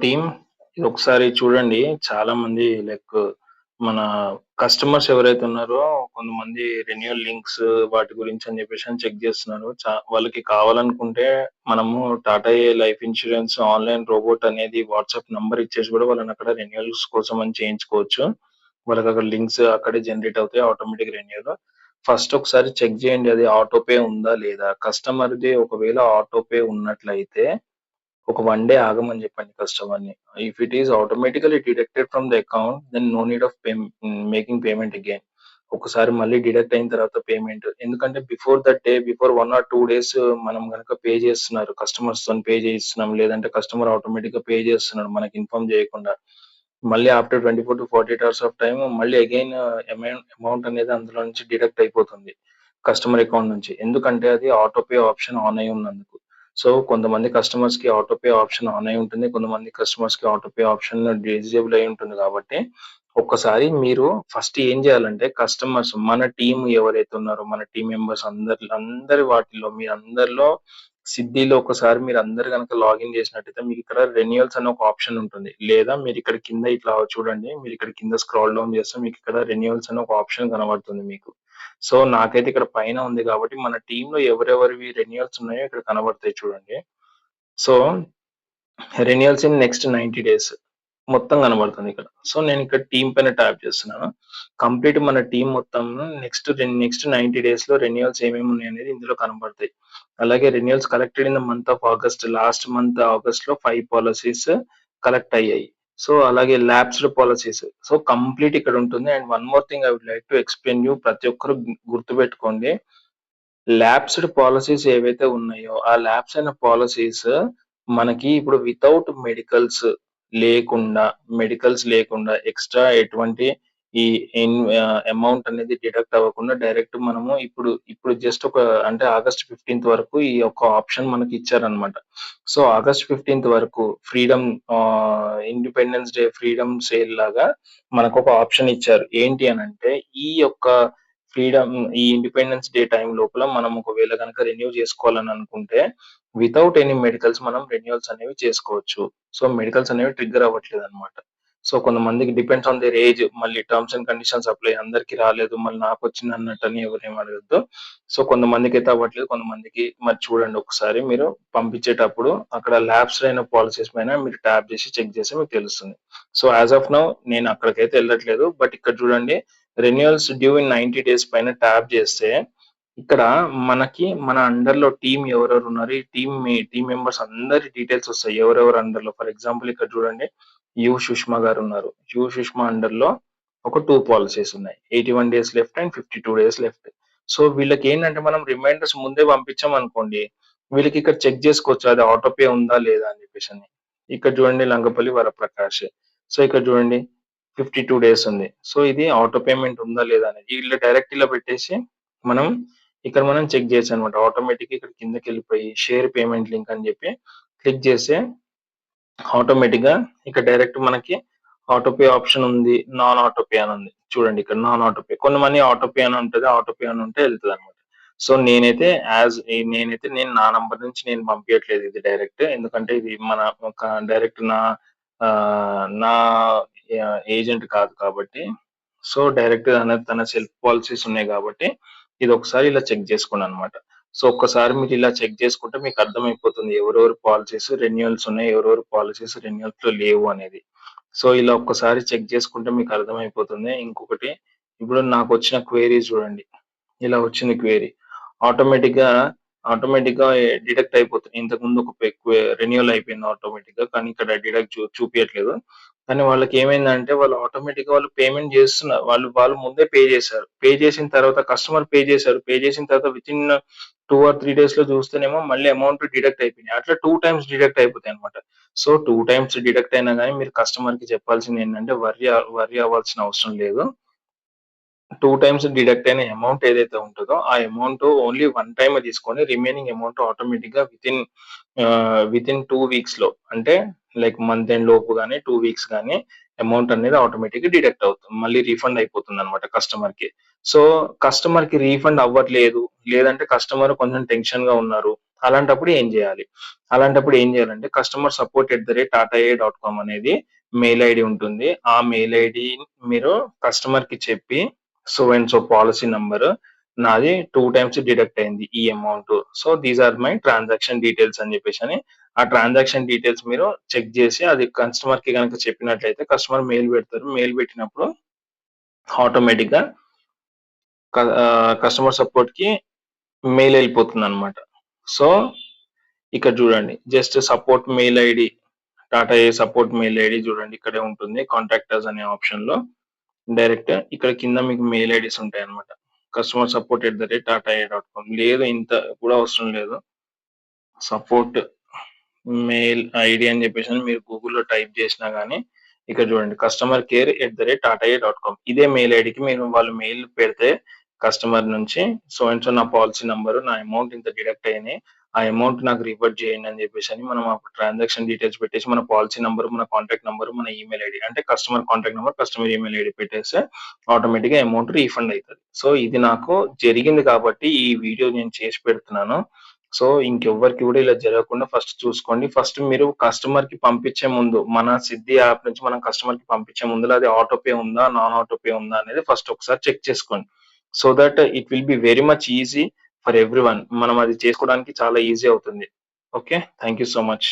Team ఇదొకసారి చూడండి. చాలా మంది మన కస్టమర్స్ ఎవరైతే ఉన్నారో కొంతమంది రెన్యూవల్ లింక్స్ వాటి గురించి అని చెప్పేసి అని చెక్ చేస్తున్నారు. వాళ్ళకి కావాలనుకుంటే మనము టాటా ఏ లైఫ్ ఇన్స్యూరెన్స్ ఆన్‌లైన్ రోబోట్ అనేది వాట్సాప్ నంబర్ ఇచ్చేసి కూడా వాళ్ళని అక్కడ రెన్యూవల్స్ కోసం అని చేయించుకోవచ్చు. వాళ్ళకక్కడ లింక్స్ అక్కడే జనరేట్ అవుతాయి ఆటోమేటిక్ రెన్యూవల్. ఫస్ట్ ఒకసారి చెక్ చేయండి అది ఆటో పే ఉందా లేదా? కస్టమర్‌ది ఒకవేళ ఆటో పే ఉన్నట్లయితే ఒక 1 డే ఆగమని చెప్పండి కస్టమర్‌ని. If it is automatically deducted from the account then no need of making payment again. ఒకసారి మళ్ళీ డిడక్ట్ అయిన తర్వాత పేమెంట్. ఎందుకంటే before that day, before 1 or 2 days మనం గనక పే చేస్తున్నారు. కస్టమర్స్‌తోని పే చేయిస్తున్నాం. లేదంటే కస్టమర్ ఆటోమేటిక్‌గా పే చేస్తున్నాడు మనకి ఇన్ఫార్మ్ చేయకుండా. మళ్ళీ ఆఫ్టర్ 24-48 అవర్స్ ఆఫ్ టైమ్ మళ్ళీ అగైన్ అమౌంట్ అనేది అందులో నుంచి డిడక్ట్ అయిపోతుంది. కస్టమర్ అకౌంట్ నుంచి. ఎందుకంటే అది ఆటో పే ఆప్షన్ ఆన్ అయ్యి ఉన్నందుకు. సో, కొంతమంది కస్టమర్స్‌కి ఆటో పే ఆప్షన్ ఆన్ అయ్యి ఉంటుంది. కొంతమంది కస్టమర్స్‌కి ఆటో పే ఆప్షన్ డిజేబుల్ అయ్యి ఉంటుంది కాబట్టి, ఒక్కసారి మీరు ఫస్ట్ ఏం చేయాలంటే కస్టమర్స్ మన టీమ్ ఎవరైతే ఉన్నారో, మన టీమ్ మెంబర్స్ అందరి వాటిల్లో మీరందరిలో సిడ్నీలో ఒకసారి మీరందరూ గనక లాగిన్ చేసినట్టయితే మీకిక్కడ రెన్యూవల్స్ అనే ఒక ఆప్షన్ ఉంటుంది. లేదా మీరిక్కడ కింద ఇట్లా చూడండి. మీరిక్కడ కింద స్క్రాల్ డౌన్ చేస్తే మీకిక్కడ రెన్యూవల్స్ అనే ఒక ఆప్షన్ కనబడుతుంది మీకు. సో, నాకైతే ఇక్కడ పైన ఉంది కాబట్టి మన టీమ్‌లో ఎవరెవరివి రెన్యూవల్స్ ఉన్నాయో ఇక్కడ కనబడతాయి చూడండి. So, renewals in next 90 days మొత్తం కనబడుతుందిక్కడ. సో, నేనిక్కడ టీమ్ పైన ట్యాప్ చేస్తున్నాను. కంప్లీట్ మన టీమ్ మొత్తం నెక్స్ట్ 90 డేస్‌లో రెన్యూవల్స్ ఏమేమి ఉన్నాయనేది ఇందులో కనబడతాయి. అలాగే renewals collected in the month of August. Last month ఆగస్ట్‌లో 5 పాలిసీస్ కలెక్ట్ అయ్యాయి. సో, అలాగే ల్యాప్స్డ్ పాలిసీస్. సో, కంప్లీట్ ఇక్కడ ఉంటుంది. And one more thing I would like to explain you. ప్రతి ఒక్కరు గుర్తుపెట్టుకోండి. ల్యాప్స్డ్ పాలిసీస్ ఏవైతే ఉన్నాయో, ఆ ల్యాప్స్ అయిన పాలిసీస్ మనకి ఇప్పుడు మెడికల్స్ లేకుండా ఎక్స్‌ట్రా ఎటువంటి ఈ అమౌంట్ అనేది డిడక్ట్ అవ్వకుండా డైరెక్ట్ మనము ఇప్పుడు జస్ట్ అంటే ఆగస్ట్ 15థ్ వరకు ఈ యొక్క ఆప్షన్ మనకి ఇచ్చారన్నమాట. సో, ఆగస్ట్ 15థ్ వరకు ఇండిపెండెన్స్ డే ఫ్రీడమ్ సేల్ లాగా మనకొక ఆప్షన్ ఇచ్చారు. ఏంటి అనంటే ఈ యొక్క ఫ్రీడమ్ ఈ ఇండిపెండెన్స్ డే టైమ్ లోపల మనం ఒకవేళ గనక రెన్యూ చేసుకోవాలని అనుకుంటే, వితౌట్ ఎనీ మెడికల్స్ మనం రెన్యూవల్స్ అనేవి చేసుకోవచ్చు. సో, మెడికల్స్ అనేవి ట్రిగ్గర్ అవ్వట్లేదన్నమాట. సో, కొంతమందికి డిపెండ్స్ ఆన్ దేర్ ఏజ్. మళ్ళీ టర్మ్స్ అండ్ కండిషన్స్ అప్లై. అందరికి రాలేదు. మళ్ళీ నాకొచ్చిందన్నట్టని ఎవరేమి అడగొద్దు. సో, కొంతమందికైతే అవ్వట్లేదు. కొంతమందికి మరి చూడండి ఒకసారి మీరు పంపించేటప్పుడు అక్కడ ల్యాప్స్డ్ అయిన పాలిసీస్ పైన మీరు ట్యాప్ చేసి చెక్ చేస్తే మీకు తెలుస్తుంది. సో, యాస్ ఆఫ్ నౌ నేను అక్కడికైతే ఎళ్ళట్లేదు. బట్ ఇక్కడ చూడండి రెన్యూవల్స్ డ్యూ ఇన్ 90 డేస్ పైన ట్యాప్ చేస్తే ఇక్కడ మనకి మన అండర్‌లో టీమ్ ఎవరెవరు ఉన్నారు. ఈ టీమ్ మెంబర్స్ అందరి డీటెయిల్స్ వస్తాయి. ఎవరెవరు అండర్‌లో ఫర్ ఎగ్జాంపుల్ ఇక్కడ చూడండి. సుష్మా గారున్నారు. సుష్మా అండర్‌లో ఒక 2 పాలిసీస్ ఉన్నాయి. 81 days left and 52 days left. So, వీళ్ళకేంటంటే మనం రిమైండర్స్ ముందే పంపించామనుకోండి, వీళ్ళకి ఇక్కడ చెక్ చేసుకోవచ్చు. అది ఆటో పే ఉందా లేదా అని చెప్పేసని. ఇక్కడ చూడండి లంగపల్లి వరప్రకాష్. సో, ఇక్కడ చూడండి 52 డేస్ ఉంది. సో, ఇది ఆటో పేమెంట్ ఉందా లేదా అనేది. ఈళ్ళు డైరెక్ట్ ఇలా పెట్టేసి మనం మనం చెక్ చేయొచ్చనమాట. ఆటోమేటిక్‌గా ఇక్కడ కిందకెళ్ళిపోయి షేర్ పేమెంట్ లింక్ అని చెప్పి క్లిక్ చేస్తే ఆటోమేటిక్‌గా ఇక్కడ డైరెక్ట్ మనకి ఆటో పే ఆప్షన్ ఉంది. నాన్ ఆటో పే అని ఉంది. చూడండి ఇక్కడ నాన్ ఆటో పే. కొంతమంది ఆటో పే అని ఉంటది. ఆటో పే అని ఉంటే ఎళ్తదనమాట. సో, నేనైతే నా నంబర్ నుంచి నేను పంపియట్లేదు ఇది డైరెక్ట్. ఎందుకంటే ఇది మన ఒక డైరెక్ట్ నా ఏజెంట్ కాదు కాబట్టి. సో, డైరెక్ట్ తన సెల్ఫ్ పాలిసీస్ ఉన్నాయి కాబట్టి ఇదొకసారి ఇలా చెక్ చేసుకోండనమాట. సో, ఒక్కసారి మీరిలా చెక్ చేసుకుంటే మీకర్థమైపోతుంది. ఎవరెవరి పాలిసీస్ రెన్యూవల్స్ ఉన్నాయి. ఎవరెవరి పాలిసీస్ రెన్యూవల్స్‌లో లేవు అనేది. సో, ఇలా ఒక్కసారి చెక్ చేసుకుంటే మీకర్థమైపోతుంది. ఇంకొకటి ఇప్పుడు నాకొచ్చిన క్వెరీ చూడండి. ఇలా వచ్చింది క్వెరీ. ఆటోమేటిక్‌గా, ఆటోమేటిక్‌గా డిడక్ట్ అయిపోతుంది. ఇంతకుముందు ఒక రెన్యూవల్ అయిపోయింది ఆటోమేటిక్‌గా. కానీ ఇక్కడ డిడక్ట్ చూపియట్లేదు. కానీ వాళ్ళకేమైందంటే వాళ్ళు పేమెంట్ చేస్తున్నారు. వాళ్ళు వాళ్ళు ముందే పే చేశారు. పే చేసిన తర్వాత కస్టమర్ పే చేశారు. పే చేసిన తర్వాత వితిన్ 2 ఆర్ 3 డేస్‌లో చూస్తేనేమో మళ్ళీ అమౌంట్ డిడక్ట్ అయిపోయినాయి. అట్లా 2 టైమ్స్ డిడక్ట్ అయిపోతాయన్నమాట. సో, 2 టైమ్స్ డిడక్ట్ అయినా గాని మీరు కస్టమర్‌కి చెప్పాల్సిందేంటంటే వర్రీ అవ్వాల్సిన అవసరం లేదు. 2 టైమ్స్ డిడక్ట్ అయిన అమౌంట్ ఏదైతే ఉంటదో, ఆ అమౌంట్ ఓన్లీ వన్ టైమే తీసుకొని రిమైనింగ్ అమౌంట్ ఆటోమేటిక్‌గా వితిన్ 2 వీక్స్‌లో అంటే లైక్ మంత్ ఎండ్ లోపు గాని, 2 వీక్స్ గాని అమౌంట్ అనేది ఆటోమేటిక్‌గా డిడక్ట్ అవుతుంది. మళ్ళీ రిఫండ్ అయిపోతుందన్నమాట కస్టమర్‌కి. సో, కస్టమర్‌కి రీఫండ్ అవ్వట్లేదు. లేదంటే కస్టమర్ కొంచెం టెన్షన్‌గా ఉన్నారు. అలాంటప్పుడు ఏం జేయాలి? అలాంటప్పుడు ఏం జేయాలంటే కస్టమర్ సపోర్ట్ @tataai.com అనేది మెయిల్ ఐడీ ఉంటుంది. ఆ మెయిల్ ఐడీ మీరు కస్టమర్‌కి చెప్పి so and so policy number నాది 2 టైమ్స్ డిడక్ట్ అయింది ఈ amount. So, these are my transaction details అని జెప్పేసని ఆ ట్రాన్సాక్షన్ డీటెయిల్స్ మీరు చెక్ జేసి అది కస్టమర్‌కి గనక చెప్పినట్లయితే కస్టమర్ మెయిల్ పెడతారు. మెయిల్ పెట్టినప్పుడు ఆటోమేటిక్‌గా కస్టమర్ సపోర్ట్‌కి మెయిల్ ఎళ్ళిపోతుందనమాట. సో, ఇక్కడ జూడండి. Just support mail ID Tata A support mail ID జూడండి ఇక్కడే ఉంటుంది. కాంటాక్ట్ అస్ అనే ఆప్షన్‌లో డైరెక్ట్ ఇక్కడ కింద మీకు మెయిల్ ఐడీస్ ఉంటాయన్నమాట. కస్టమర్ సపోర్ట్ @tataai.com లేదు ఇంత కూడా అవసరం లేదు. సపోర్ట్ మెయిల్ ఐడీ అని జెప్పేసని మీరు గూగుల్‌లో టైప్ జేసినా గాని ఇక్కడ జూడండి కస్టమర్ కేర్ @tataai.com ఇదే మెయిల్ ఐడీకి మీరు వాళ్ళు మెయిల్ పెడితే కస్టమర్ నుంచి సో అండ్ సో నా పాలిసీ నంబరు, నా అమౌంట్ ఇంత డిడక్ట్ అయినాయి. ఆ అమౌంట్ నాకు రివర్ట్ జేయండి అని జెప్పేసని మనం ఆ ట్రాన్సాక్షన్ డీటెయిల్స్ పెట్టేసి మన పాలిసీ నంబర్, మన కాంటాక్ట్ నంబర్, మన ఈమెయిల్ ఐడీ అంటే customer contact number, customer email ID పెట్టేస్తే ఆటోమేటిక్‌గా అమౌంట్ రీఫండ్ అయితది. సో, ఇది నాకు జరిగింది కాబట్టి ఈ వీడియో నేను చేసి పెడుతున్నాను. సో, ఇంకెవ్వరికి గూడా ఇలా జరగకుండా ఫస్ట్ చూసుకోండి. ఫస్ట్ మీరు కస్టమర్‌కి పంపించే ముందు, మన సిద్ధి యాప్ నుంచి మనం కస్టమర్‌కి పంపించే ముందుల అది ఆటో పే ఉందా? నాన్ ఆటో పే ఉందా? అనేది ఫస్ట్ ఒకసారి చెక్ చేసుకోండి. So that it will be very much easy for everyone. మనం అది చేసుకోవడానికి చాలా ఈజీ అవుతుంది. Okay. Thank you so much.